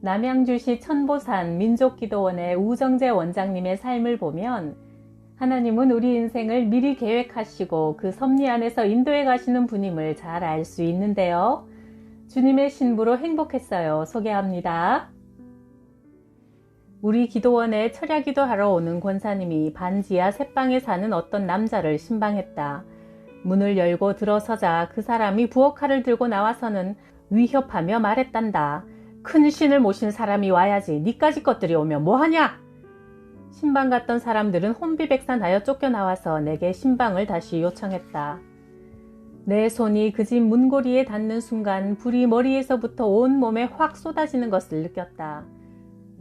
남양주시 천보산 민족기도원의 우정재 원장님의 삶을 보면 하나님은 우리 인생을 미리 계획하시고 그 섭리 안에서 인도해 가시는 분임을 잘 알 수 있는데요. 주님의 신부로 행복했어요. 소개합니다. 우리 기도원에 철야기도하러 오는 권사님이 반지하 셋방에 사는 어떤 남자를 신방했다. 문을 열고 들어서자 그 사람이 부엌칼을 들고 나와서는 위협하며 말했단다. 큰 신을 모신 사람이 와야지. 니까지 것들이 오면 뭐하냐? 신방 갔던 사람들은 혼비백산하여 쫓겨나와서 내게 신방을 다시 요청했다. 내 손이 그 집 문고리에 닿는 순간 불이 머리에서부터 온 몸에 확 쏟아지는 것을 느꼈다.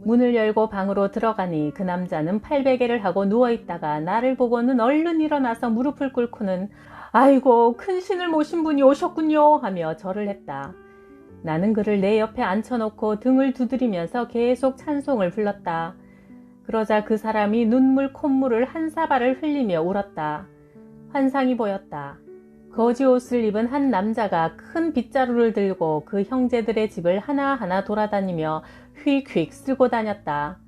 문을 열고 방으로 들어가니 그 남자는 팔베개를 하고 누워있다가 나를 보고는 얼른 일어나서 무릎을 꿇고는 아이고 큰 신을 모신 분이 오셨군요 하며 절을 했다. 나는 그를 내 옆에 앉혀놓고 등을 두드리면서 계속 찬송을 불렀다. 그러자 그 사람이 눈물 콧물을 한 사발을 흘리며 울었다. 환상이 보였다. 거지 옷을 입은 한 남자가 큰 빗자루를 들고 그 형제들의 집을 하나하나 돌아다니며 휙휙 쓸고 다녔다.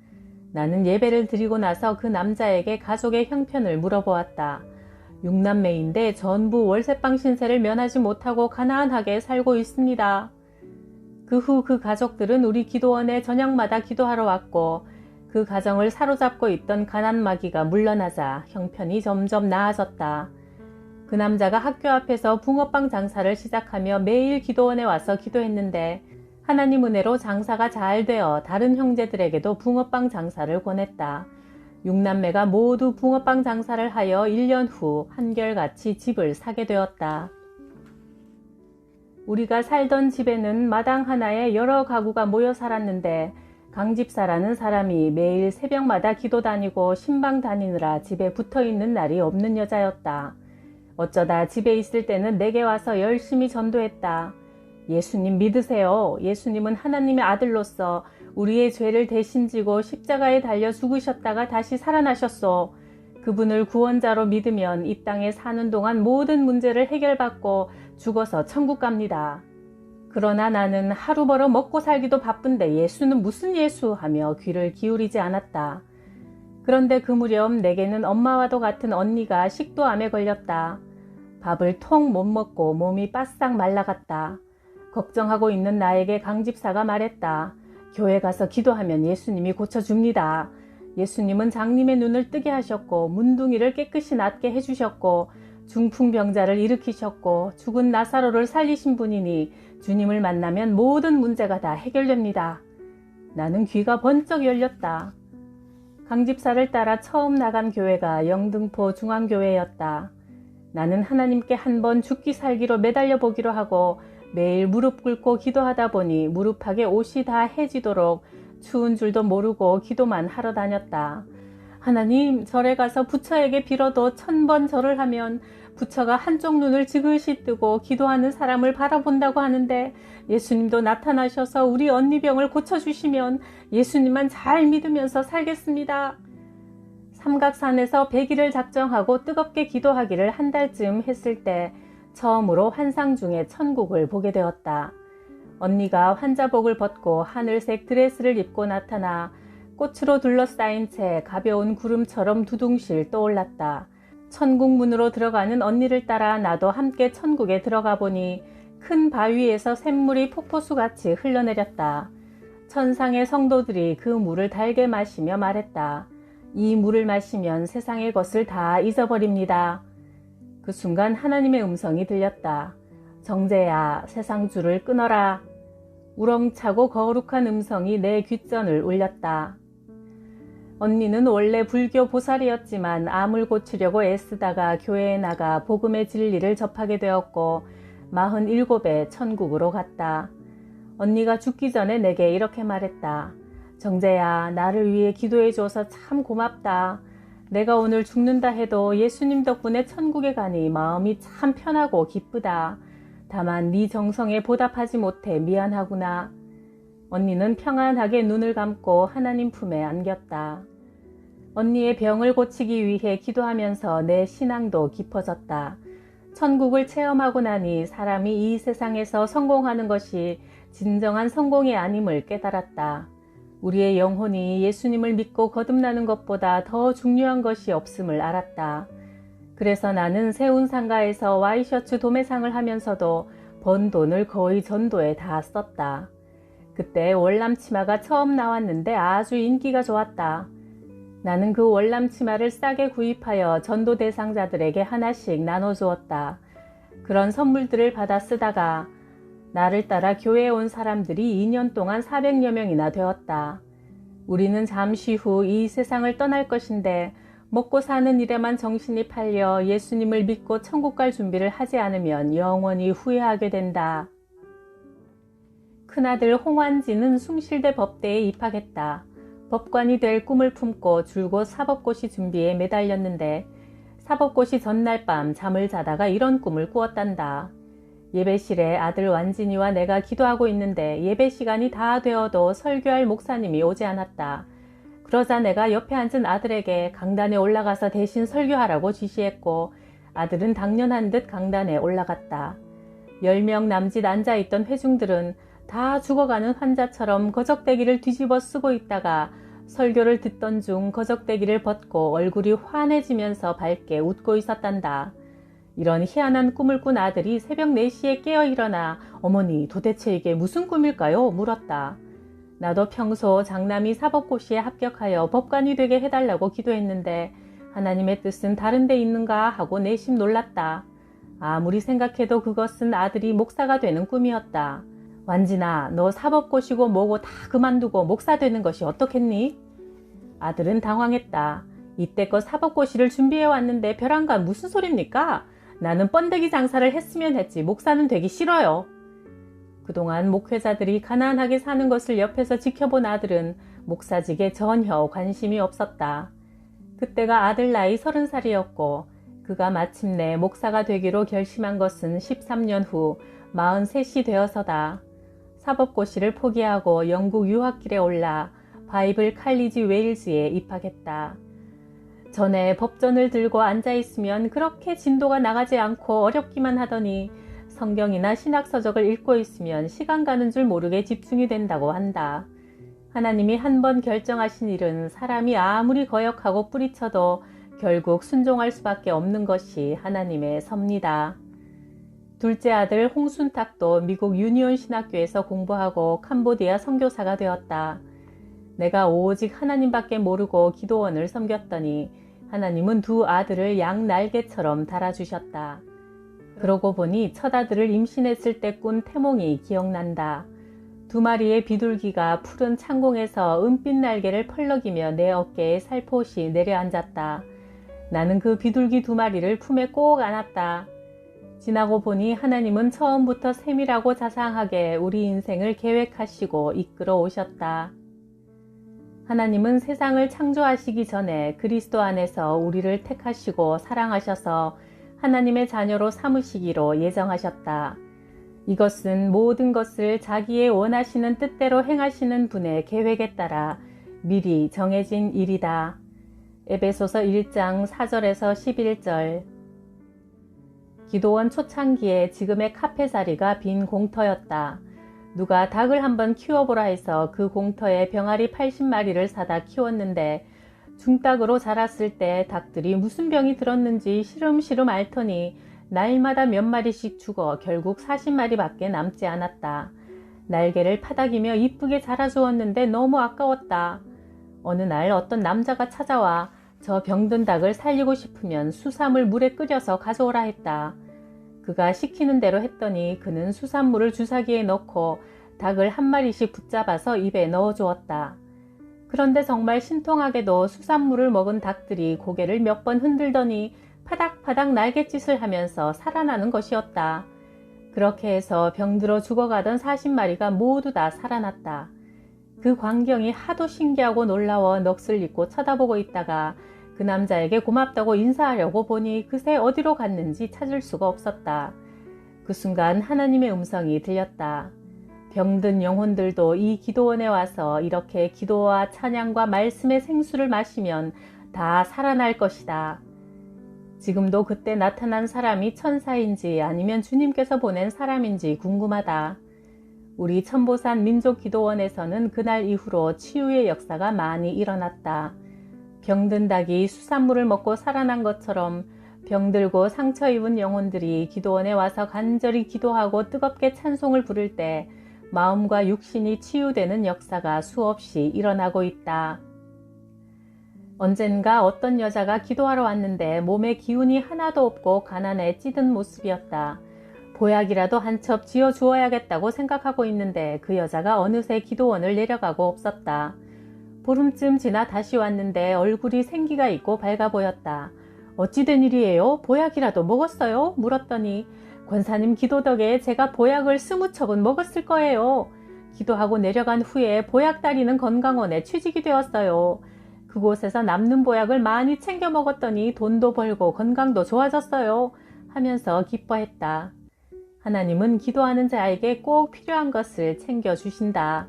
나는 예배를 드리고 나서 그 남자에게 가족의 형편을 물어보았다. 6남매인데 전부 월세방 신세를 면하지 못하고 가난하게 살고 있습니다. 그 후 그 가족들은 우리 기도원에 저녁마다 기도하러 왔고 그 가정을 사로잡고 있던 가난마귀가 물러나자 형편이 점점 나아졌다. 그 남자가 학교 앞에서 붕어빵 장사를 시작하며 매일 기도원에 와서 기도했는데 하나님 은혜로 장사가 잘 되어 다른 형제들에게도 붕어빵 장사를 권했다. 6남매가 모두 붕어빵 장사를 하여 1년 후 한결같이 집을 사게 되었다. 우리가 살던 집에는 마당 하나에 여러 가구가 모여 살았는데 강집사라는 사람이 매일 새벽마다 기도 다니고 신방 다니느라 집에 붙어있는 날이 없는 여자였다. 어쩌다 집에 있을 때는 내게 와서 열심히 전도했다. 예수님 믿으세요. 예수님은 하나님의 아들로서 우리의 죄를 대신 지고 십자가에 달려 죽으셨다가 다시 살아나셨소. 그분을 구원자로 믿으면 이 땅에 사는 동안 모든 문제를 해결받고 죽어서 천국 갑니다. 그러나 나는 하루 벌어 먹고 살기도 바쁜데 예수는 무슨 예수 하며 귀를 기울이지 않았다. 그런데 그 무렵 내게는 엄마와도 같은 언니가 식도암에 걸렸다. 밥을 통 못 먹고 몸이 바싹 말라갔다. 걱정하고 있는 나에게 강집사가 말했다. 교회 가서 기도하면 예수님이 고쳐줍니다. 예수님은 장님의 눈을 뜨게 하셨고 문둥이를 깨끗이 낫게 해주셨고 중풍병자를 일으키셨고 죽은 나사로를 살리신 분이니 주님을 만나면 모든 문제가 다 해결됩니다. 나는 귀가 번쩍 열렸다. 강집사를 따라 처음 나간 교회가 영등포 중앙교회였다. 나는 하나님께 한번 죽기 살기로 매달려 보기로 하고 매일 무릎 꿇고 기도하다 보니 무릎팍에 옷이 다 해지도록 추운 줄도 모르고 기도만 하러 다녔다. 하나님, 절에 가서 부처에게 빌어도 1000번 절을 하면 부처가 한쪽 눈을 지그시 뜨고 기도하는 사람을 바라본다고 하는데 예수님도 나타나셔서 우리 언니 병을 고쳐주시면 예수님만 잘 믿으면서 살겠습니다. 삼각산에서 100일을 작정하고 뜨겁게 기도하기를 한 달쯤 했을 때 처음으로 환상 중에 천국을 보게 되었다. 언니가 환자복을 벗고 하늘색 드레스를 입고 나타나 꽃으로 둘러싸인 채 가벼운 구름처럼 두둥실 떠올랐다. 천국 문으로 들어가는 언니를 따라 나도 함께 천국에 들어가 보니 큰 바위에서 샘물이 폭포수같이 흘러내렸다. 천상의 성도들이 그 물을 달게 마시며 말했다. 이 물을 마시면 세상의 것을 다 잊어버립니다. 그 순간 하나님의 음성이 들렸다. 정재야, 세상 줄을 끊어라. 우렁차고 거룩한 음성이 내 귓전을 울렸다. 언니는 원래 불교 보살이었지만 암을 고치려고 애쓰다가 교회에 나가 복음의 진리를 접하게 되었고 47에 천국으로 갔다. 언니가 죽기 전에 내게 이렇게 말했다. 정재야, 나를 위해 기도해줘서 참 고맙다. 내가 오늘 죽는다 해도 예수님 덕분에 천국에 가니 마음이 참 편하고 기쁘다. 다만 네 정성에 보답하지 못해 미안하구나. 언니는 평안하게 눈을 감고 하나님 품에 안겼다. 언니의 병을 고치기 위해 기도하면서 내 신앙도 깊어졌다. 천국을 체험하고 나니 사람이 이 세상에서 성공하는 것이 진정한 성공이 아님을 깨달았다. 우리의 영혼이 예수님을 믿고 거듭나는 것보다 더 중요한 것이 없음을 알았다. 그래서 나는 세운상가에서 와이셔츠 도매상을 하면서도 번 돈을 거의 전도에 다 썼다. 그때 월남 치마가 처음 나왔는데 아주 인기가 좋았다. 나는 그 월남 치마를 싸게 구입하여 전도 대상자들에게 하나씩 나눠주었다. 그런 선물들을 받아 쓰다가 나를 따라 교회에 온 사람들이 2년 동안 400여 명이나 되었다. 우리는 잠시 후 이 세상을 떠날 것인데 먹고 사는 일에만 정신이 팔려 예수님을 믿고 천국 갈 준비를 하지 않으면 영원히 후회하게 된다. 큰아들 홍환지는 숭실대 법대에 입학했다. 법관이 될 꿈을 품고 줄곧 사법고시 준비에 매달렸는데 사법고시 전날 밤 잠을 자다가 이런 꿈을 꾸었단다. 예배실에 아들 완진이와 내가 기도하고 있는데 예배 시간이 다 되어도 설교할 목사님이 오지 않았다. 그러자 내가 옆에 앉은 아들에게 강단에 올라가서 대신 설교하라고 지시했고 아들은 당연한 듯 강단에 올라갔다. 10명 남짓 앉아있던 회중들은 다 죽어가는 환자처럼 거적대기를 뒤집어 쓰고 있다가 설교를 듣던 중 거적대기를 벗고 얼굴이 환해지면서 밝게 웃고 있었단다. 이런 희한한 꿈을 꾼 아들이 새벽 4시에 깨어 일어나 어머니 도대체 이게 무슨 꿈일까요? 물었다. 나도 평소 장남이 사법고시에 합격하여 법관이 되게 해달라고 기도했는데 하나님의 뜻은 다른 데 있는가 하고 내심 놀랐다. 아무리 생각해도 그것은 아들이 목사가 되는 꿈이었다. 완진아, 너 사법고시고 뭐고 다 그만두고 목사 되는 것이 어떻겠니? 아들은 당황했다. 이때껏 사법고시를 준비해왔는데 벼랑간 무슨 소립니까? 나는 번데기 장사를 했으면 했지 목사는 되기 싫어요. 그동안 목회자들이 가난하게 사는 것을 옆에서 지켜본 아들은 목사직에 전혀 관심이 없었다. 그때가 아들 나이 30살이었고 그가 마침내 목사가 되기로 결심한 것은 13년 후 43이 되어서다. 사법고시를 포기하고 영국 유학길에 올라 바이블 칼리지 웨일즈에 입학했다. 전에 법전을 들고 앉아있으면 그렇게 진도가 나가지 않고 어렵기만 하더니 성경이나 신학서적을 읽고 있으면 시간 가는 줄 모르게 집중이 된다고 한다. 하나님이 한번 결정하신 일은 사람이 아무리 거역하고 뿌리쳐도 결국 순종할 수밖에 없는 것이 하나님의 섭니다. 둘째 아들 홍순탁도 미국 유니온 신학교에서 공부하고 캄보디아 선교사가 되었다. 내가 오직 하나님밖에 모르고 기도원을 섬겼더니 하나님은 두 아들을 양 날개처럼 달아주셨다. 그러고 보니 첫 아들을 임신했을 때 꾼 태몽이 기억난다. 2마리의 비둘기가 푸른 창공에서 은빛 날개를 펄럭이며 내 어깨에 살포시 내려앉았다. 나는 그 비둘기 2마리를 품에 꼭 안았다. 지나고 보니 하나님은 처음부터 세밀하고 자상하게 우리 인생을 계획하시고 이끌어 오셨다. 하나님은 세상을 창조하시기 전에 그리스도 안에서 우리를 택하시고 사랑하셔서 하나님의 자녀로 삼으시기로 예정하셨다. 이것은 모든 것을 자기의 원하시는 뜻대로 행하시는 분의 계획에 따라 미리 정해진 일이다. 에베소서 1장 4절에서 11절. 기도원 초창기에 지금의 카페 자리가 빈 공터였다. 누가 닭을 한번 키워보라 해서 그 공터에 병아리 80마리를 사다 키웠는데 중닭으로 자랐을 때 닭들이 무슨 병이 들었는지 시름시름 앓더니 날마다 몇 마리씩 죽어 결국 40마리밖에 남지 않았다. 날개를 파닥이며 이쁘게 자라주었는데 너무 아까웠다. 어느 날 어떤 남자가 찾아와 저 병든 닭을 살리고 싶으면 수삼을 물에 끓여서 가져오라 했다. 그가 시키는 대로 했더니 그는 수산물을 주사기에 넣고 닭을 한 마리씩 붙잡아서 입에 넣어주었다. 그런데 정말 신통하게도 수산물을 먹은 닭들이 고개를 몇 번 흔들더니 파닥파닥 날갯짓을 하면서 살아나는 것이었다. 그렇게 해서 병들어 죽어가던 40마리가 모두 다 살아났다. 그 광경이 하도 신기하고 놀라워 넋을 잃고 쳐다보고 있다가 그 남자에게 고맙다고 인사하려고 보니 그새 어디로 갔는지 찾을 수가 없었다. 그 순간 하나님의 음성이 들렸다. 병든 영혼들도 이 기도원에 와서 이렇게 기도와 찬양과 말씀의 생수를 마시면 다 살아날 것이다. 지금도 그때 나타난 사람이 천사인지 아니면 주님께서 보낸 사람인지 궁금하다. 우리 천보산 민족기도원에서는 그날 이후로 치유의 역사가 많이 일어났다. 병든 닭이 수산물을 먹고 살아난 것처럼 병들고 상처 입은 영혼들이 기도원에 와서 간절히 기도하고 뜨겁게 찬송을 부를 때 마음과 육신이 치유되는 역사가 수없이 일어나고 있다. 언젠가 어떤 여자가 기도하러 왔는데 몸에 기운이 하나도 없고 가난에 찌든 모습이었다. 보약이라도 한 첩 지어 주어야겠다고 생각하고 있는데 그 여자가 어느새 기도원을 내려가고 없었다. 보름쯤 지나 다시 왔는데 얼굴이 생기가 있고 밝아 보였다. 어찌 된 일이에요? 보약이라도 먹었어요? 물었더니 권사님 기도 덕에 제가 보약을 20첩은 먹었을 거예요. 기도하고 내려간 후에 보약 따리는 건강원에 취직이 되었어요. 그곳에서 남는 보약을 많이 챙겨 먹었더니 돈도 벌고 건강도 좋아졌어요. 하면서 기뻐했다. 하나님은 기도하는 자에게 꼭 필요한 것을 챙겨주신다.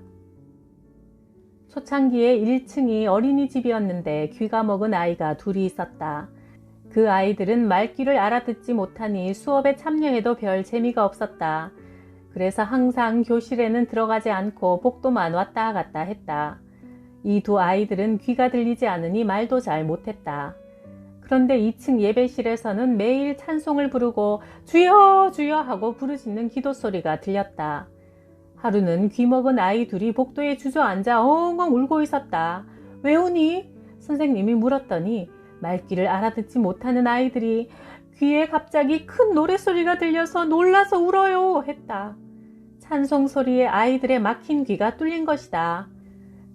초창기에 1층이 어린이집이었는데 귀가 먹은 아이가 둘이 있었다. 그 아이들은 말귀를 알아듣지 못하니 수업에 참여해도 별 재미가 없었다. 그래서 항상 교실에는 들어가지 않고 복도만 왔다 갔다 했다. 이 두 아이들은 귀가 들리지 않으니 말도 잘 못했다. 그런데 2층 예배실에서는 매일 찬송을 부르고 주여 주여 하고 부르짖는 기도 소리가 들렸다. 하루는 귀먹은 아이 둘이 복도에 주저앉아 엉엉 울고 있었다. 왜 우니? 선생님이 물었더니 말귀를 알아듣지 못하는 아이들이 귀에 갑자기 큰 노랫소리가 들려서 놀라서 울어요 했다. 찬송 소리에 아이들의 막힌 귀가 뚫린 것이다.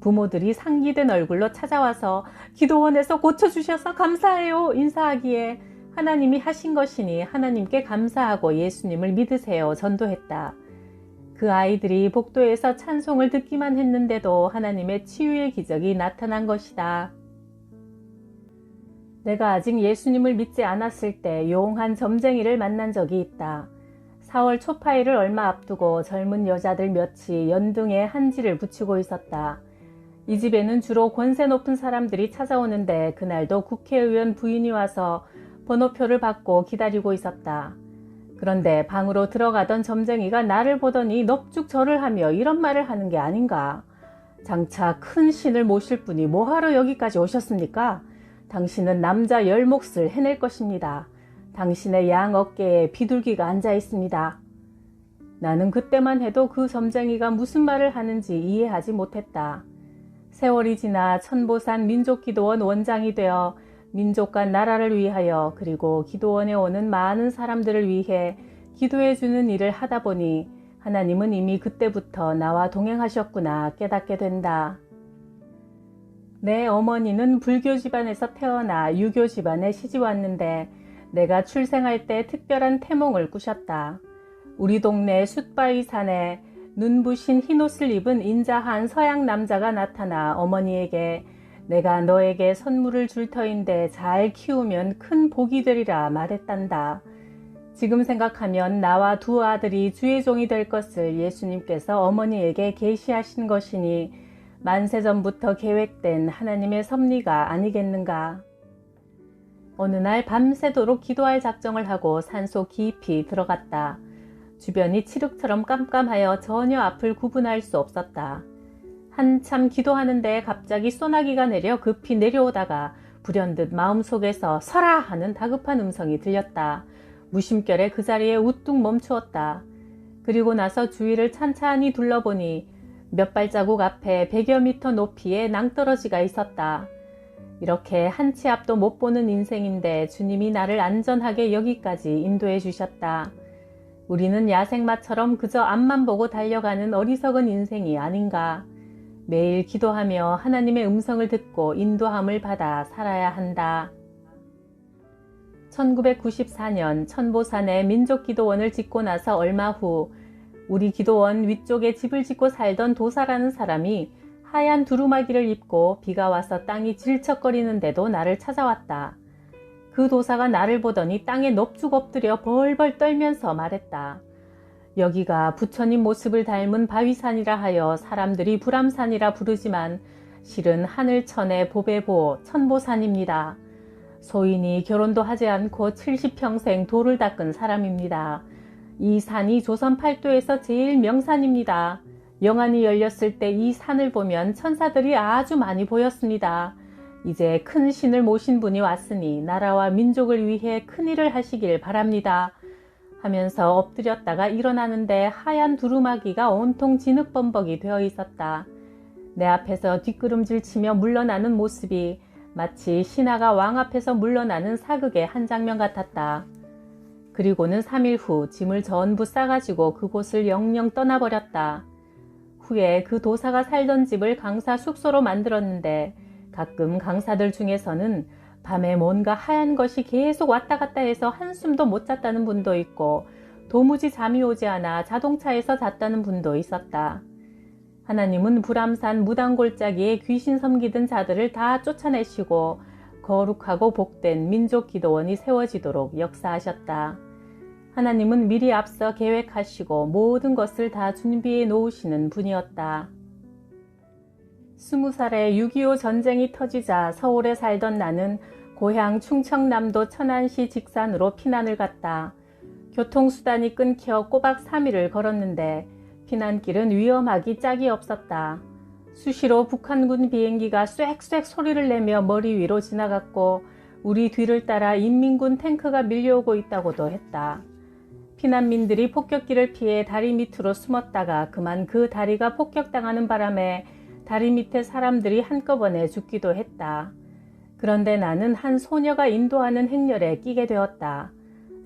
부모들이 상기된 얼굴로 찾아와서 기도원에서 고쳐주셔서 감사해요 인사하기에 하나님이 하신 것이니 하나님께 감사하고 예수님을 믿으세요 전도했다. 그 아이들이 복도에서 찬송을 듣기만 했는데도 하나님의 치유의 기적이 나타난 것이다. 내가 아직 예수님을 믿지 않았을 때 용한 점쟁이를 만난 적이 있다. 4월 초파일을 얼마 앞두고 젊은 여자들 몇이 연등에 한지를 붙이고 있었다. 이 집에는 주로 권세 높은 사람들이 찾아오는데 그날도 국회의원 부인이 와서 번호표를 받고 기다리고 있었다. 그런데 방으로 들어가던 점쟁이가 나를 보더니 넙죽 절을 하며 이런 말을 하는 게 아닌가. 장차 큰 신을 모실 분이 뭐하러 여기까지 오셨습니까? 당신은 남자 10몫을 해낼 것입니다. 당신의 양 어깨에 비둘기가 앉아 있습니다. 나는 그때만 해도 그 점쟁이가 무슨 말을 하는지 이해하지 못했다. 세월이 지나 천보산 민족기도원 원장이 되어 민족과 나라를 위하여 그리고 기도원에 오는 많은 사람들을 위해 기도해주는 일을 하다 보니 하나님은 이미 그때부터 나와 동행하셨구나 깨닫게 된다. 내 어머니는 불교 집안에서 태어나 유교 집안에 시집 왔는데 내가 출생할 때 특별한 태몽을 꾸셨다. 우리 동네 숫바위 산에 눈부신 흰옷을 입은 인자한 서양 남자가 나타나 어머니에게 내가 너에게 선물을 줄 터인데 잘 키우면 큰 복이 되리라 말했단다. 지금 생각하면 나와 두 아들이 주의 종이 될 것을 예수님께서 어머니에게 계시하신 것이니 만세전부터 계획된 하나님의 섭리가 아니겠는가. 어느 날 밤새도록 기도할 작정을 하고 산속 깊이 들어갔다. 주변이 칠흑처럼 깜깜하여 전혀 앞을 구분할 수 없었다. 한참 기도하는데 갑자기 소나기가 내려 급히 내려오다가 불현듯 마음속에서 서라 하는 다급한 음성이 들렸다. 무심결에 그 자리에 우뚝 멈추었다. 그리고 나서 주위를 찬찬히 둘러보니 몇 발자국 앞에 100여 미터 높이의 낭떠러지가 있었다. 이렇게 한 치 앞도 못 보는 인생인데 주님이 나를 안전하게 여기까지 인도해 주셨다. 우리는 야생마처럼 그저 앞만 보고 달려가는 어리석은 인생이 아닌가. 매일 기도하며 하나님의 음성을 듣고 인도함을 받아 살아야 한다. 1994년 천보산에 민족기도원을 짓고 나서 얼마 후 우리 기도원 위쪽에 집을 짓고 살던 도사라는 사람이 하얀 두루마기를 입고 비가 와서 땅이 질척거리는데도 나를 찾아왔다. 그 도사가 나를 보더니 땅에 넙죽 엎드려 벌벌 떨면서 말했다. 여기가 부처님 모습을 닮은 바위산이라 하여 사람들이 불암산이라 부르지만 실은 하늘천의 보배보 천보산입니다. 소인이 결혼도 하지 않고 70평생 도를 닦은 사람입니다. 이 산이 조선 팔도에서 제일 명산입니다. 영안이 열렸을 때 이 산을 보면 천사들이 아주 많이 보였습니다. 이제 큰 신을 모신 분이 왔으니 나라와 민족을 위해 큰일을 하시길 바랍니다. 하면서 엎드렸다가 일어나는데 하얀 두루마기가 온통 진흙범벅이 되어 있었다. 내 앞에서 뒷걸음질 치며 물러나는 모습이 마치 신하가 왕 앞에서 물러나는 사극의 한 장면 같았다. 그리고는 3일 후 짐을 전부 싸가지고 그곳을 영영 떠나버렸다. 후에 그 도사가 살던 집을 강사 숙소로 만들었는데 가끔 강사들 중에서는 밤에 뭔가 하얀 것이 계속 왔다 갔다 해서 한숨도 못 잤다는 분도 있고 도무지 잠이 오지 않아 자동차에서 잤다는 분도 있었다. 하나님은 불암산 무당골짜기에 귀신 섬기던 자들을 다 쫓아내시고 거룩하고 복된 민족기도원이 세워지도록 역사하셨다. 하나님은 미리 앞서 계획하시고 모든 것을 다 준비해 놓으시는 분이었다. 20살에 6.25 전쟁이 터지자 서울에 살던 나는 고향 충청남도 천안시 직산으로 피난을 갔다. 교통수단이 끊겨 꼬박 3일을 걸었는데 피난길은 위험하기 짝이 없었다. 수시로 북한군 비행기가 쏵쏵 소리를 내며 머리 위로 지나갔고 우리 뒤를 따라 인민군 탱크가 밀려오고 있다고도 했다. 피난민들이 폭격기를 피해 다리 밑으로 숨었다가 그만 그 다리가 폭격당하는 바람에 다리 밑에 사람들이 한꺼번에 죽기도 했다. 그런데 나는 한 소녀가 인도하는 행렬에 끼게 되었다.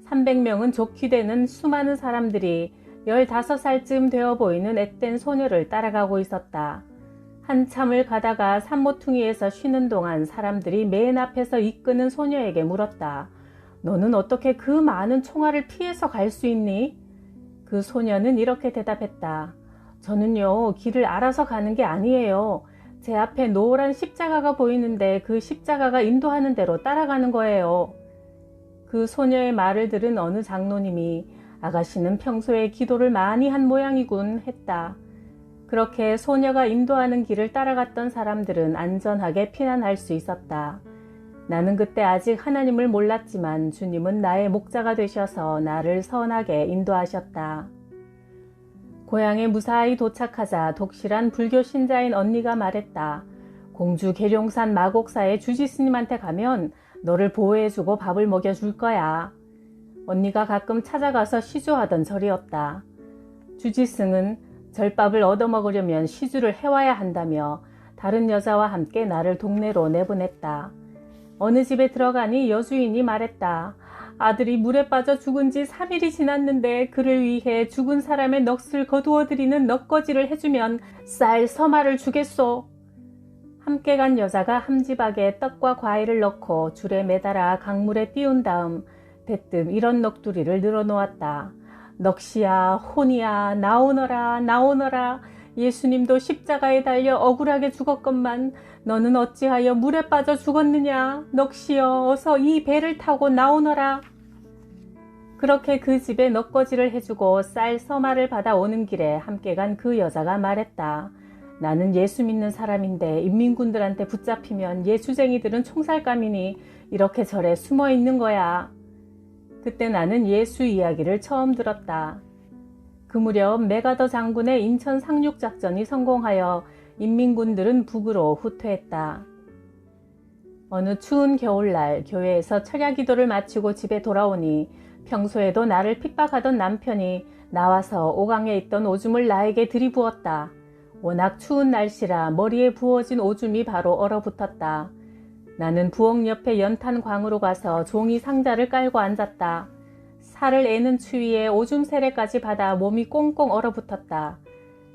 300명은 좋게 되는 수많은 사람들이 15살쯤 되어 보이는 앳된 소녀를 따라가고 있었다. 한참을 가다가 산모퉁이에서 쉬는 동안 사람들이 맨 앞에서 이끄는 소녀에게 물었다. 너는 어떻게 그 많은 총알을 피해서 갈 수 있니? 그 소녀는 이렇게 대답했다. 저는요, 길을 알아서 가는 게 아니에요. 제 앞에 노란 십자가가 보이는데 그 십자가가 인도하는 대로 따라가는 거예요. 그 소녀의 말을 들은 어느 장로님이 아가씨는 평소에 기도를 많이 한 모양이군 했다. 그렇게 소녀가 인도하는 길을 따라갔던 사람들은 안전하게 피난할 수 있었다. 나는 그때 아직 하나님을 몰랐지만 주님은 나의 목자가 되셔서 나를 선하게 인도하셨다. 고향에 무사히 도착하자 독실한 불교 신자인 언니가 말했다. 공주 계룡산 마곡사의 주지스님한테 가면 너를 보호해주고 밥을 먹여줄 거야. 언니가 가끔 찾아가서 시주하던 절이었다. 주지스는 절밥을 얻어먹으려면 시주를 해와야 한다며 다른 여자와 함께 나를 동네로 내보냈다. 어느 집에 들어가니 여주인이 말했다. 아들이 물에 빠져 죽은 지 3일이 지났는데 그를 위해 죽은 사람의 넋을 거두어드리는 넋거지를 해주면 쌀 서마를 주겠소. 함께 간 여자가 함지박에 떡과 과일을 넣고 줄에 매달아 강물에 띄운 다음 대뜸 이런 넋두리를 늘어놓았다. 넋이야 혼이야 나오너라 나오너라. 예수님도 십자가에 달려 억울하게 죽었건만 너는 어찌하여 물에 빠져 죽었느냐. 넋이여 어서 이 배를 타고 나오너라. 그렇게 그 집에 넋거지를 해주고 쌀 서마를 받아오는 길에 함께 간 그 여자가 말했다. 나는 예수 믿는 사람인데 인민군들한테 붙잡히면 예수쟁이들은 총살감이니 이렇게 절에 숨어 있는 거야. 그때 나는 예수 이야기를 처음 들었다. 그 무렵 메가더 장군의 인천 상륙작전이 성공하여 인민군들은 북으로 후퇴했다. 어느 추운 겨울날 교회에서 철야기도를 마치고 집에 돌아오니 평소에도 나를 핍박하던 남편이 나와서 오강에 있던 오줌을 나에게 들이부었다. 워낙 추운 날씨라 머리에 부어진 오줌이 바로 얼어붙었다. 나는 부엌 옆에 연탄광으로 가서 종이 상자를 깔고 앉았다. 살을 애는 추위에 오줌 세례까지 받아 몸이 꽁꽁 얼어붙었다.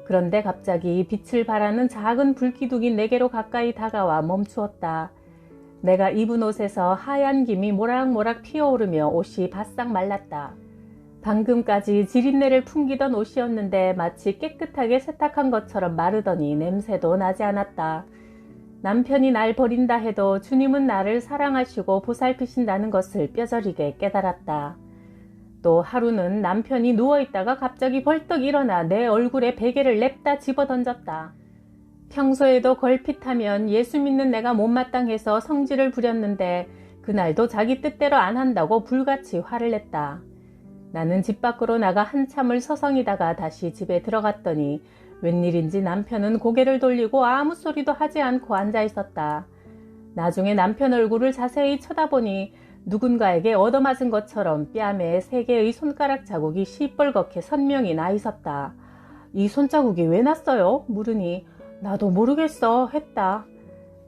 그런데 갑자기 빛을 발하는 작은 불기둥이 내게로 가까이 다가와 멈추었다. 내가 입은 옷에서 하얀 김이 모락모락 피어오르며 옷이 바싹 말랐다. 방금까지 지린내를 풍기던 옷이었는데 마치 깨끗하게 세탁한 것처럼 마르더니 냄새도 나지 않았다. 남편이 날 버린다 해도 주님은 나를 사랑하시고 보살피신다는 것을 뼈저리게 깨달았다. 또 하루는 남편이 누워있다가 갑자기 벌떡 일어나 내 얼굴에 베개를 냅다 집어던졌다. 평소에도 걸핏하면 예수 믿는 내가 못마땅해서 성질을 부렸는데 그날도 자기 뜻대로 안 한다고 불같이 화를 냈다. 나는 집 밖으로 나가 한참을 서성이다가 다시 집에 들어갔더니 웬일인지 남편은 고개를 돌리고 아무 소리도 하지 않고 앉아 있었다. 나중에 남편 얼굴을 자세히 쳐다보니 누군가에게 얻어맞은 것처럼 뺨에 3개의 손가락 자국이 시뻘겋게 선명히 나 있었다. 이 손자국이 왜 났어요? 물으니 나도 모르겠어 했다.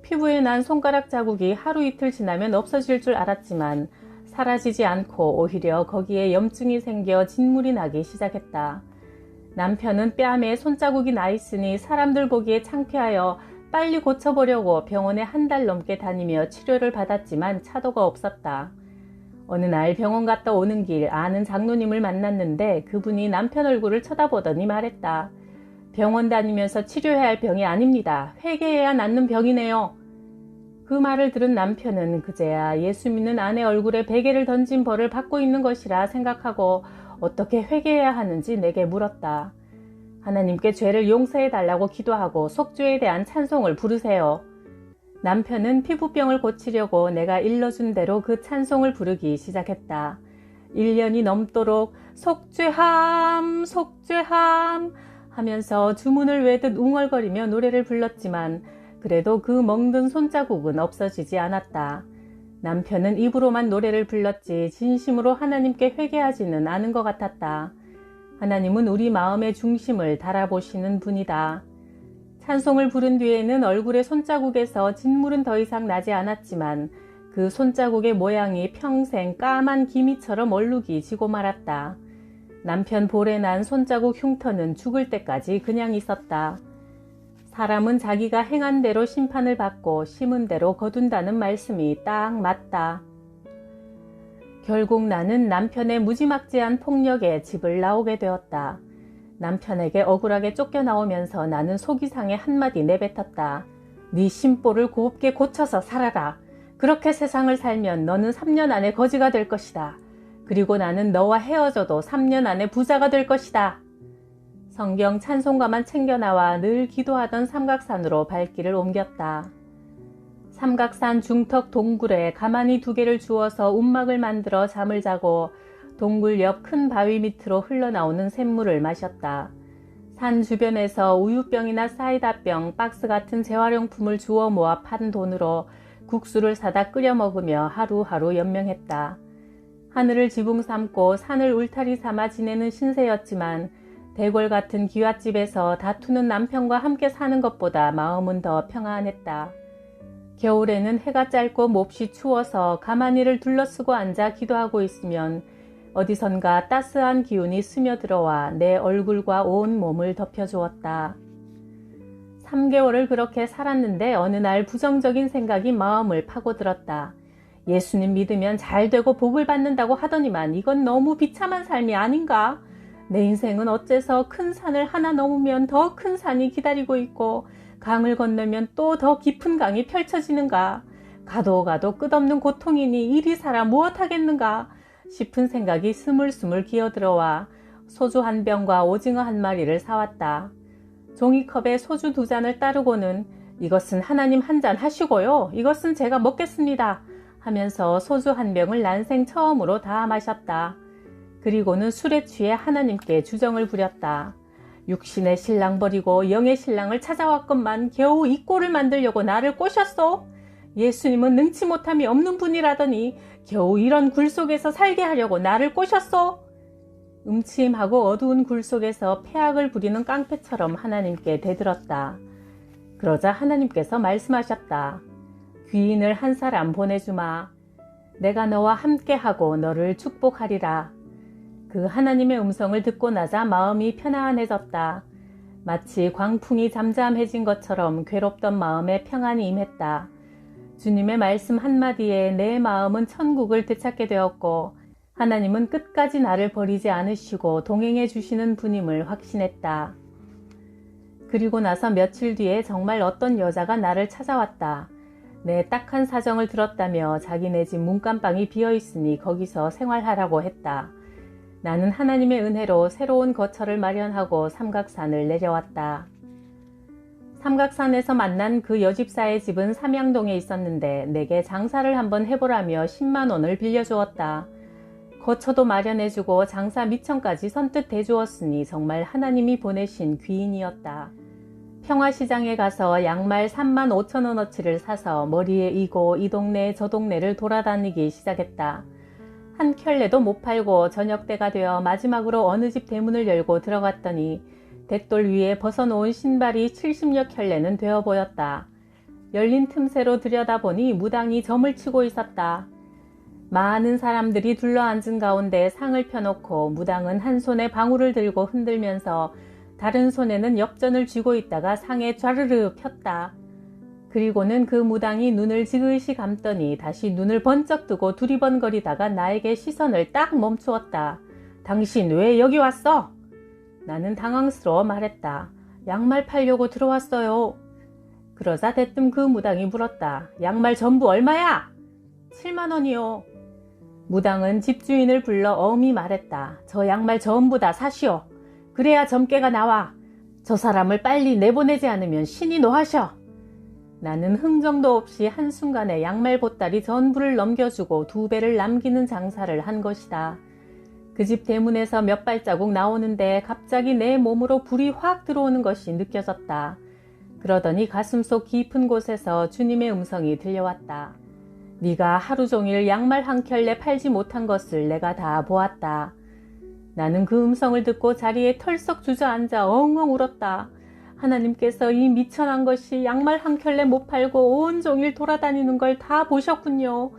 피부에 난 손가락 자국이 하루 이틀 지나면 없어질 줄 알았지만 사라지지 않고 오히려 거기에 염증이 생겨 진물이 나기 시작했다. 남편은 뺨에 손자국이 나 있으니 사람들 보기에 창피하여 빨리 고쳐보려고 병원에 1달 넘게 다니며 치료를 받았지만 차도가 없었다. 어느 날 병원 갔다 오는 길 아는 장로님을 만났는데 그분이 남편 얼굴을 쳐다보더니 말했다. 병원 다니면서 치료해야 할 병이 아닙니다. 회개해야 낫는 병이네요. 그 말을 들은 남편은 그제야 예수 믿는 아내 얼굴에 베개를 던진 벌을 받고 있는 것이라 생각하고 어떻게 회개해야 하는지 내게 물었다. 하나님께 죄를 용서해 달라고 기도하고 속죄에 대한 찬송을 부르세요. 남편은 피부병을 고치려고 내가 일러준 대로 그 찬송을 부르기 시작했다. 1년이 넘도록 속죄함 속죄함 하면서 주문을 외듯 웅얼거리며 노래를 불렀지만 그래도 그 멍든 손자국은 없어지지 않았다. 남편은 입으로만 노래를 불렀지 진심으로 하나님께 회개하지는 않은 것 같았다. 하나님은 우리 마음의 중심을 달아보시는 분이다. 찬송을 부른 뒤에는 얼굴의 손자국에서 진물은 더 이상 나지 않았지만 그 손자국의 모양이 평생 까만 기미처럼 얼룩이 지고 말았다. 남편 볼에 난 손자국 흉터는 죽을 때까지 그냥 있었다. 사람은 자기가 행한 대로 심판을 받고 심은 대로 거둔다는 말씀이 딱 맞다. 결국 나는 남편의 무지막지한 폭력에 집을 나오게 되었다. 남편에게 억울하게 쫓겨나오면서 나는 속이 상해 한마디 내뱉었다. 네 심보를 곱게 고쳐서 살아라. 그렇게 세상을 살면 너는 3년 안에 거지가 될 것이다. 그리고 나는 너와 헤어져도 3년 안에 부자가 될 것이다. 성경 찬송가만 챙겨나와 늘 기도하던 삼각산으로 발길을 옮겼다. 삼각산 중턱 동굴에 가만히 2개를 주워서 움막을 만들어 잠을 자고 동굴 옆 큰 바위 밑으로 흘러나오는 샘물을 마셨다. 산 주변에서 우유병이나 사이다병, 박스 같은 재활용품을 주워 모아 판 돈으로 국수를 사다 끓여 먹으며 하루하루 연명했다. 하늘을 지붕 삼고 산을 울타리 삼아 지내는 신세였지만 대궐 같은 기와집에서 다투는 남편과 함께 사는 것보다 마음은 더 평안했다. 겨울에는 해가 짧고 몹시 추워서 가마니를 둘러쓰고 앉아 기도하고 있으면 어디선가 따스한 기운이 스며들어와 내 얼굴과 온 몸을 덮여주었다. 3개월을 그렇게 살았는데 어느 날 부정적인 생각이 마음을 파고들었다. 예수님 믿으면 잘 되고 복을 받는다고 하더니만 이건 너무 비참한 삶이 아닌가? 내 인생은 어째서 큰 산을 하나 넘으면 더 큰 산이 기다리고 있고 강을 건너면 또 더 깊은 강이 펼쳐지는가? 가도 가도 끝없는 고통이니 이리 살아 무엇하겠는가? 싶은 생각이 스물스물 기어들어와 소주 1병과 오징어 1마리를 사왔다. 종이컵에 소주 2잔을 따르고는 이것은 하나님 1잔 하시고요. 이것은 제가 먹겠습니다. 하면서 소주 1병을 난생 처음으로 다 마셨다. 그리고는 술에 취해 하나님께 주정을 부렸다. 육신의 신랑 버리고 영의 신랑을 찾아왔건만 겨우 이 꼴을 만들려고 나를 꼬셨소? 예수님은 능치 못함이 없는 분이라더니 겨우 이런 굴 속에서 살게 하려고 나를 꼬셨소? 음침하고 어두운 굴 속에서 패악을 부리는 깡패처럼 하나님께 대들었다. 그러자 하나님께서 말씀하셨다. 귀인을 1사람 보내주마. 내가 너와 함께하고 너를 축복하리라. 그 하나님의 음성을 듣고 나자 마음이 편안해졌다. 마치 광풍이 잠잠해진 것처럼 괴롭던 마음에 평안이 임했다. 주님의 말씀 한마디에 내 마음은 천국을 되찾게 되었고 하나님은 끝까지 나를 버리지 않으시고 동행해 주시는 분임을 확신했다. 그리고 나서 며칠 뒤에 정말 어떤 여자가 나를 찾아왔다. 내 딱한 사정을 들었다며 자기네 집 문간방이 비어있으니 거기서 생활하라고 했다. 나는 하나님의 은혜로 새로운 거처를 마련하고 삼각산을 내려왔다. 삼각산에서 만난 그 여집사의 집은 삼양동에 있었는데 내게 장사를 한번 해보라며 10만 원을 빌려주었다. 거처도 마련해주고 장사 미천까지 선뜻 해주었으니 정말 하나님이 보내신 귀인이었다. 평화시장에 가서 양말 35,000원어치를 사서 머리에 이고 이 동네 저 동네를 돌아다니기 시작했다. 한 켤레도 못 팔고 저녁 때가 되어 마지막으로 어느 집 대문을 열고 들어갔더니 댓돌 위에 벗어놓은 신발이 70여 켤레는 되어 보였다. 열린 틈새로 들여다보니 무당이 점을 치고 있었다. 많은 사람들이 둘러앉은 가운데 상을 펴놓고 무당은 한 손에 방울을 들고 흔들면서 다른 손에는 엽전을 쥐고 있다가 상에 좌르르 폈다. 그리고는 그 무당이 눈을 지그시 감더니 다시 눈을 번쩍 뜨고 두리번거리다가 나에게 시선을 딱 멈추었다. 당신 왜 여기 왔어? 나는 당황스러워 말했다. 양말 팔려고 들어왔어요. 그러자 대뜸 그 무당이 물었다. 양말 전부 얼마야? 7만 원이요. 무당은 집주인을 불러 어음이 말했다. 저 양말 전부 다 사시오. 그래야 점괘가 나와. 저 사람을 빨리 내보내지 않으면 신이 노하셔. 나는 흥정도 없이 한순간에 양말 보따리 전부를 넘겨주고 2배를 남기는 장사를 한 것이다. 그 집 대문에서 몇 발자국 나오는데 갑자기 내 몸으로 불이 확 들어오는 것이 느껴졌다. 그러더니 가슴속 깊은 곳에서 주님의 음성이 들려왔다. 네가 하루 종일 양말 한 켤레 팔지 못한 것을 내가 다 보았다. 나는 그 음성을 듣고 자리에 털썩 주저앉아 엉엉 울었다. 하나님께서 이 미천한 것이 양말 한 켤레 못 팔고 온종일 돌아다니는 걸 다 보셨군요.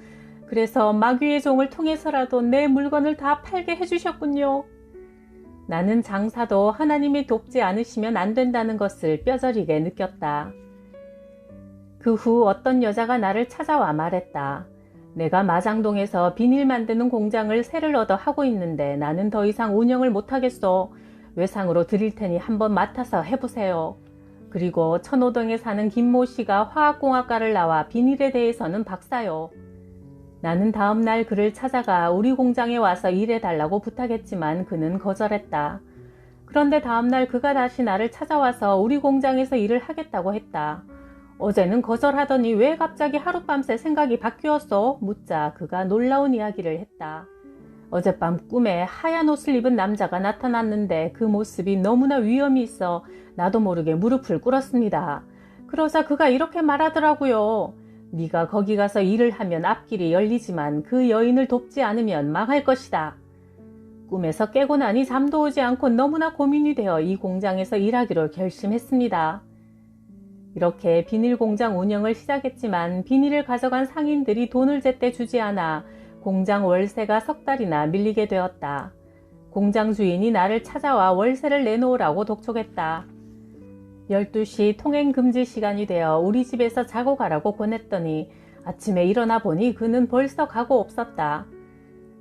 그래서 마귀의 종을 통해서라도 내 물건을 다 팔게 해주셨군요. 나는 장사도 하나님이 돕지 않으시면 안 된다는 것을 뼈저리게 느꼈다. 그 후 어떤 여자가 나를 찾아와 말했다. 내가 마장동에서 비닐 만드는 공장을 새를 얻어 하고 있는데 나는 더 이상 운영을 못하겠어. 외상으로 드릴 테니 한번 맡아서 해보세요. 그리고 천호동에 사는 김모 씨가 화학공학과를 나와 비닐에 대해서는 박사요. 나는 다음날 그를 찾아가 우리 공장에 와서 일해달라고 부탁했지만 그는 거절했다. 그런데 다음날 그가 다시 나를 찾아와서 우리 공장에서 일을 하겠다고 했다. 어제는 거절하더니 왜 갑자기 하룻밤새 생각이 바뀌었어? 묻자 그가 놀라운 이야기를 했다. 어젯밤 꿈에 하얀 옷을 입은 남자가 나타났는데 그 모습이 너무나 위험이 있어 나도 모르게 무릎을 꿇었습니다. 그러자 그가 이렇게 말하더라고요. 네가 거기 가서 일을 하면 앞길이 열리지만 그 여인을 돕지 않으면 망할 것이다. 꿈에서 깨고 나니 잠도 오지 않고 너무나 고민이 되어 이 공장에서 일하기로 결심했습니다. 이렇게 비닐 공장 운영을 시작했지만 비닐을 가져간 상인들이 돈을 제때 주지 않아 공장 월세가 석 달이나 밀리게 되었다. 공장 주인이 나를 찾아와 월세를 내놓으라고 독촉했다. 12시 통행금지 시간이 되어 우리 집에서 자고 가라고 보냈더니 아침에 일어나 보니 그는 벌써 가고 없었다.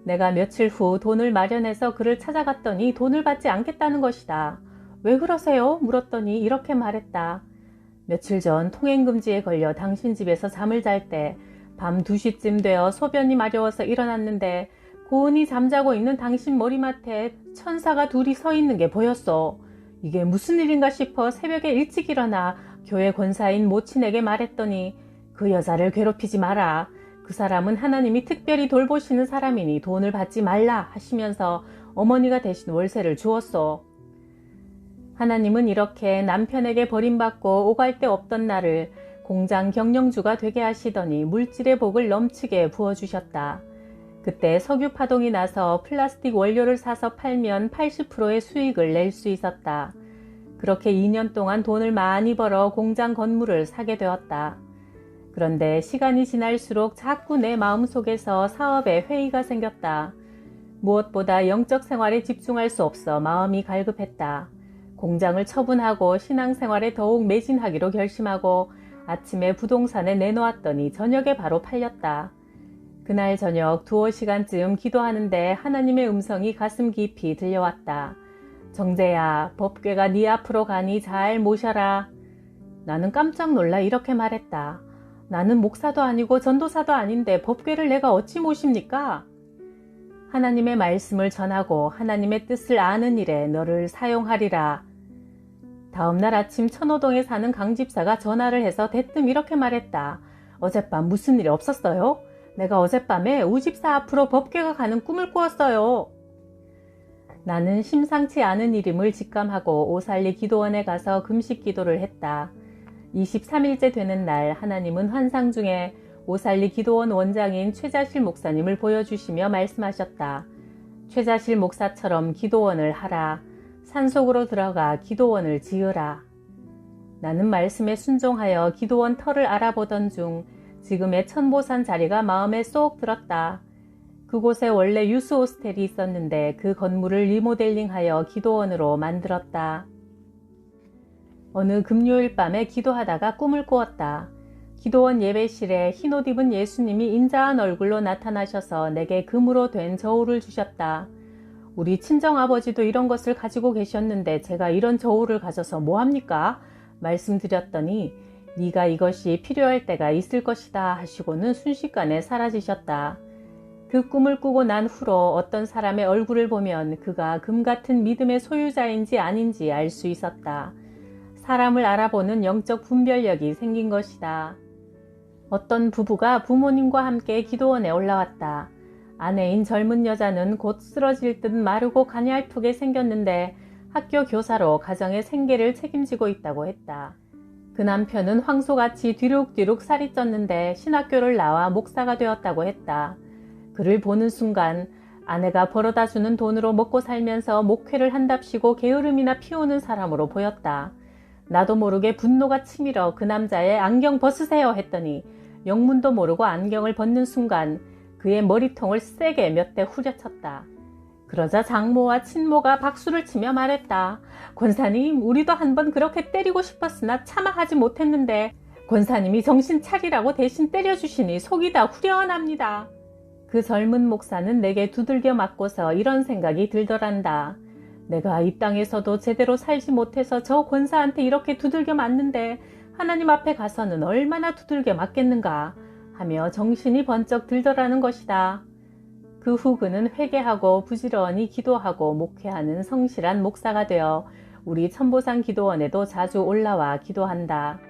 내가 며칠 후 돈을 마련해서 그를 찾아갔더니 돈을 받지 않겠다는 것이다. 왜 그러세요? 물었더니 이렇게 말했다. 며칠 전 통행금지에 걸려 당신 집에서 잠을 잘 때 밤 2시쯤 되어 소변이 마려워서 일어났는데 고은이 잠자고 있는 당신 머리맡에 천사가 둘이 서 있는 게 보였어. 이게 무슨 일인가 싶어 새벽에 일찍 일어나 교회 권사인 모친에게 말했더니 그 여자를 괴롭히지 마라. 그 사람은 하나님이 특별히 돌보시는 사람이니 돈을 받지 말라 하시면서 어머니가 대신 월세를 주었어. 하나님은 이렇게 남편에게 버림받고 오갈 데 없던 나를 공장 경영주가 되게 하시더니 물질의 복을 넘치게 부어주셨다. 그때 석유 파동이 나서 플라스틱 원료를 사서 팔면 80%의 수익을 낼 수 있었다. 그렇게 2년 동안 돈을 많이 벌어 공장 건물을 사게 되었다. 그런데 시간이 지날수록 자꾸 내 마음속에서 사업에 회의가 생겼다. 무엇보다 영적 생활에 집중할 수 없어 마음이 갈급했다. 공장을 처분하고 신앙생활에 더욱 매진하기로 결심하고 아침에 부동산에 내놓았더니 저녁에 바로 팔렸다. 그날 저녁 2-3시간쯤 기도하는데 하나님의 음성이 가슴 깊이 들려왔다. 정재야, 법궤가 네 앞으로 가니 잘 모셔라. 나는 깜짝 놀라 이렇게 말했다. 나는 목사도 아니고 전도사도 아닌데 법궤를 내가 어찌 모십니까? 하나님의 말씀을 전하고 하나님의 뜻을 아는 일에 너를 사용하리라. 다음날 아침 천호동에 사는 강 집사가 전화를 해서 대뜸 이렇게 말했다. 어젯밤 무슨 일 없었어요? 내가 어젯밤에 우리 집사 앞으로 법궤가 가는 꿈을 꾸었어요. 나는 심상치 않은 일임을 직감하고 오살리 기도원에 가서 금식 기도를 했다. 23일째 되는 날 하나님은 환상 중에 오살리 기도원 원장인 최자실 목사님을 보여주시며 말씀하셨다. 최자실 목사처럼 기도원을 하라. 산속으로 들어가 기도원을 지으라. 나는 말씀에 순종하여 기도원 터를 알아보던 중 지금의 천보산 자리가 마음에 쏙 들었다. 그곳에 원래 유스 호스텔이 있었는데 그 건물을 리모델링하여 기도원으로 만들었다. 어느 금요일 밤에 기도하다가 꿈을 꾸었다. 기도원 예배실에 흰옷 입은 예수님이 인자한 얼굴로 나타나셔서 내게 금으로 된 저울을 주셨다. 우리 친정아버지도 이런 것을 가지고 계셨는데 제가 이런 저울을 가져서 뭐합니까? 말씀드렸더니 네가 이것이 필요할 때가 있을 것이다 하시고는 순식간에 사라지셨다. 그 꿈을 꾸고 난 후로 어떤 사람의 얼굴을 보면 그가 금 같은 믿음의 소유자인지 아닌지 알 수 있었다. 사람을 알아보는 영적 분별력이 생긴 것이다. 어떤 부부가 부모님과 함께 기도원에 올라왔다. 아내인 젊은 여자는 곧 쓰러질 듯 마르고 가냘프게 생겼는데 학교 교사로 가정의 생계를 책임지고 있다고 했다. 그 남편은 황소같이 뒤룩뒤룩 살이 쪘는데 신학교를 나와 목사가 되었다고 했다. 그를 보는 순간 아내가 벌어다주는 돈으로 먹고 살면서 목회를 한답시고 게으름이나 피우는 사람으로 보였다. 나도 모르게 분노가 치밀어 그 남자의 안경 벗으세요 했더니 영문도 모르고 안경을 벗는 순간 그의 머리통을 세게 몇 대 후려쳤다. 그러자 장모와 친모가 박수를 치며 말했다. 권사님, 우리도 한번 그렇게 때리고 싶었으나 차마 하지 못했는데 권사님이 정신 차리라고 대신 때려주시니 속이 다 후련합니다. 그 젊은 목사는 내게 두들겨 맞고서 이런 생각이 들더란다. 내가 이 땅에서도 제대로 살지 못해서 저 권사한테 이렇게 두들겨 맞는데 하나님 앞에 가서는 얼마나 두들겨 맞겠는가 하며 정신이 번쩍 들더라는 것이다. 그 후 그는 회개하고 부지런히 기도하고 목회하는 성실한 목사가 되어 우리 천보산 기도원에도 자주 올라와 기도한다.